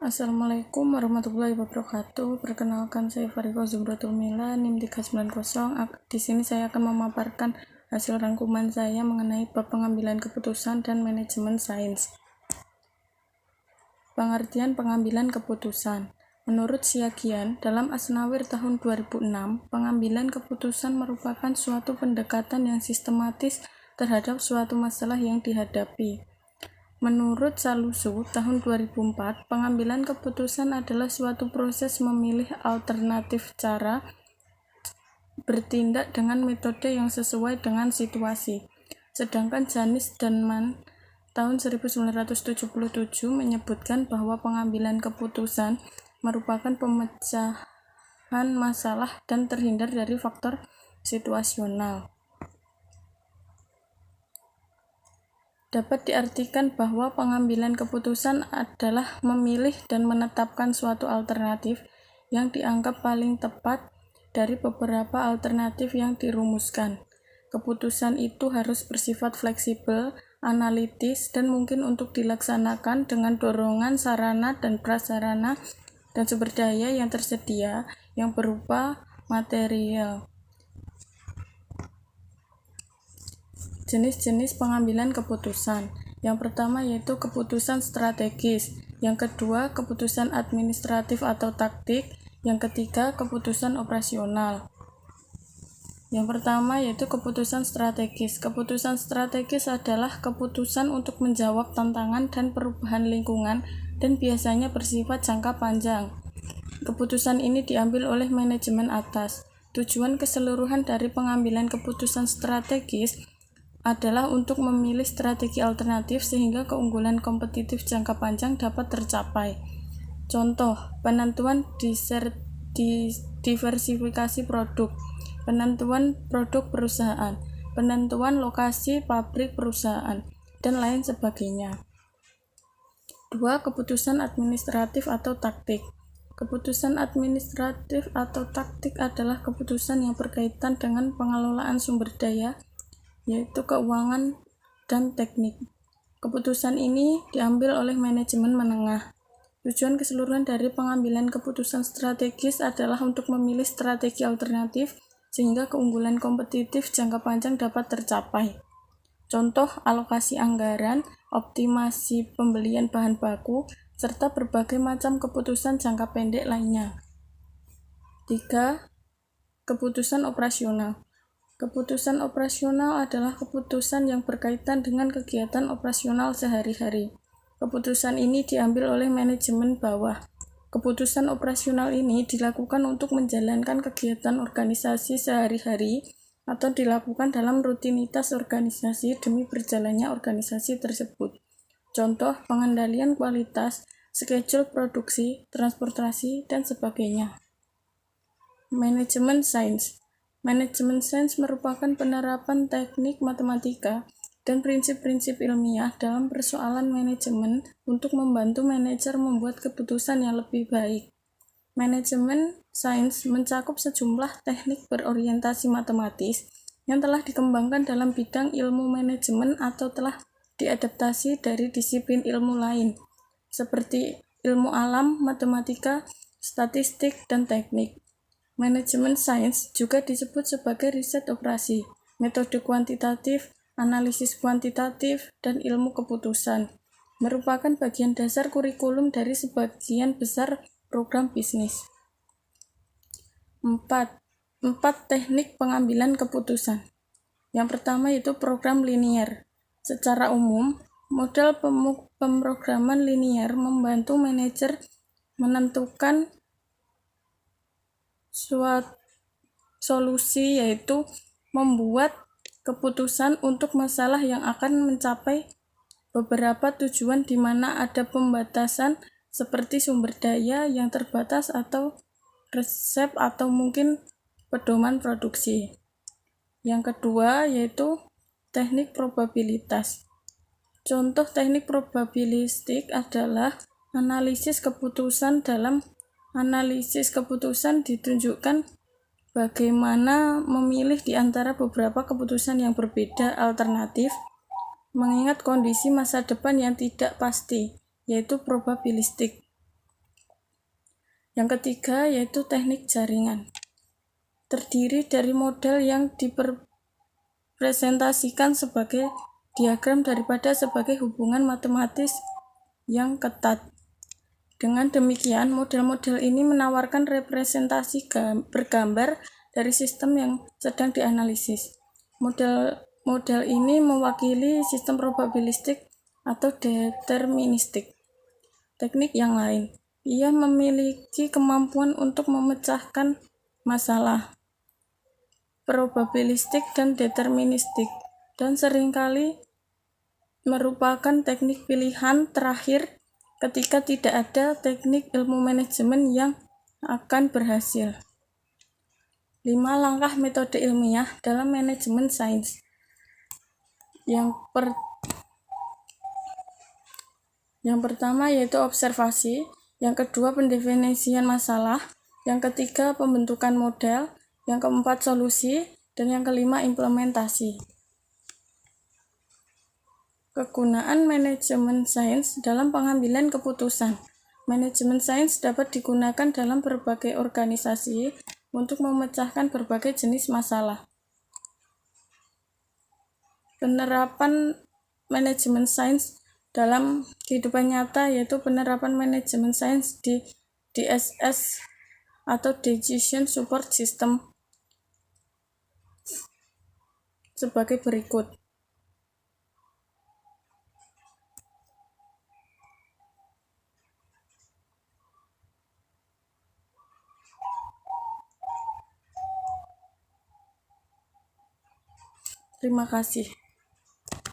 Assalamualaikum warahmatullahi wabarakatuh. Perkenalkan, saya Fariko Zumratul Mila, NIM 390. Di sini saya akan memaparkan hasil rangkuman saya mengenai bab pengambilan keputusan dan manajemen sains. Pengertian pengambilan keputusan. Menurut Syagian, dalam Asnawir tahun 2006, pengambilan keputusan merupakan suatu pendekatan yang sistematis terhadap suatu masalah yang dihadapi. Menurut Salusu, tahun 2004, pengambilan keputusan adalah suatu proses memilih alternatif cara bertindak dengan metode yang sesuai dengan situasi. Sedangkan Janis dan Mann tahun 1977 menyebutkan bahwa pengambilan keputusan merupakan pemecahan masalah dan terhindar dari faktor situasional. Dapat diartikan bahwa pengambilan keputusan adalah memilih dan menetapkan suatu alternatif yang dianggap paling tepat dari beberapa alternatif yang dirumuskan. Keputusan itu harus bersifat fleksibel, analitis, dan mungkin untuk dilaksanakan dengan dorongan sarana dan prasarana dan sumber daya yang tersedia yang berupa material. Jenis-jenis pengambilan keputusan. Yang pertama yaitu keputusan strategis, yang kedua keputusan administratif atau taktik, yang ketiga keputusan operasional. Yang pertama yaitu keputusan strategis. Keputusan strategis adalah keputusan untuk menjawab tantangan dan perubahan lingkungan dan biasanya bersifat jangka panjang. Keputusan ini diambil oleh manajemen atas. Tujuan keseluruhan dari pengambilan keputusan strategis adalah untuk memilih strategi alternatif sehingga keunggulan kompetitif jangka panjang dapat tercapai. Contoh, penentuan diversifikasi produk, penentuan produk perusahaan, penentuan lokasi pabrik perusahaan, dan lain sebagainya. 2. Keputusan administratif atau taktik. Keputusan administratif atau taktik adalah keputusan yang berkaitan dengan pengelolaan sumber daya, yaitu keuangan dan teknik. Keputusan ini diambil oleh manajemen menengah. Tujuan keseluruhan dari pengambilan keputusan strategis adalah untuk memilih strategi alternatif sehingga keunggulan kompetitif jangka panjang dapat tercapai. Contoh, alokasi anggaran, optimasi pembelian bahan baku, serta berbagai macam keputusan jangka pendek lainnya. 3. Keputusan operasional. Keputusan operasional adalah keputusan yang berkaitan dengan kegiatan operasional sehari-hari. Keputusan ini diambil oleh manajemen bawah. Keputusan operasional ini dilakukan untuk menjalankan kegiatan organisasi sehari-hari atau dilakukan dalam rutinitas organisasi demi berjalannya organisasi tersebut. Contoh, pengendalian kualitas, schedule produksi, transportasi, dan sebagainya. Manajemen sains. Manajemen sains merupakan penerapan teknik matematika dan prinsip-prinsip ilmiah dalam persoalan manajemen untuk membantu manajer membuat keputusan yang lebih baik. Manajemen sains mencakup sejumlah teknik berorientasi matematis yang telah dikembangkan dalam bidang ilmu manajemen atau telah diadaptasi dari disiplin ilmu lain, seperti ilmu alam, matematika, statistik, dan teknik. Manajemen sains juga disebut sebagai riset operasi, metode kuantitatif, analisis kuantitatif, dan ilmu keputusan. Merupakan bagian dasar kurikulum dari sebagian besar program bisnis. 4. Teknik pengambilan keputusan. Yang pertama yaitu program linier. Secara umum, model pemrograman linier membantu manajer menentukan suatu solusi, yaitu membuat keputusan untuk masalah yang akan mencapai beberapa tujuan di mana ada pembatasan seperti sumber daya yang terbatas atau resep atau mungkin pedoman produksi. Yang kedua yaitu teknik probabilitas. Contoh teknik probabilistik adalah analisis keputusan. Dalam analisis keputusan ditunjukkan bagaimana memilih di antara beberapa keputusan yang berbeda alternatif, mengingat kondisi masa depan yang tidak pasti, yaitu probabilistik. Yang ketiga yaitu teknik jaringan. Terdiri dari model yang dipresentasikan sebagai diagram daripada sebagai hubungan matematis yang ketat. Dengan demikian, model-model ini menawarkan representasi bergambar dari sistem yang sedang dianalisis. Model ini mewakili sistem probabilistik atau deterministik. Teknik yang lain, ia memiliki kemampuan untuk memecahkan masalah probabilistik dan deterministik, dan seringkali merupakan teknik pilihan terakhir ketika tidak ada teknik ilmu manajemen yang akan berhasil. 5 langkah metode ilmiah dalam manajemen sains. Yang pertama yaitu observasi, yang kedua pendefinisian masalah, yang ketiga pembentukan model, yang keempat solusi, dan yang kelima implementasi. Kegunaan manajemen sains dalam pengambilan keputusan. Manajemen sains dapat digunakan dalam berbagai organisasi untuk memecahkan berbagai jenis masalah. Penerapan manajemen sains dalam kehidupan nyata yaitu penerapan manajemen sains di DSS atau Decision Support System sebagai berikut. Terima kasih.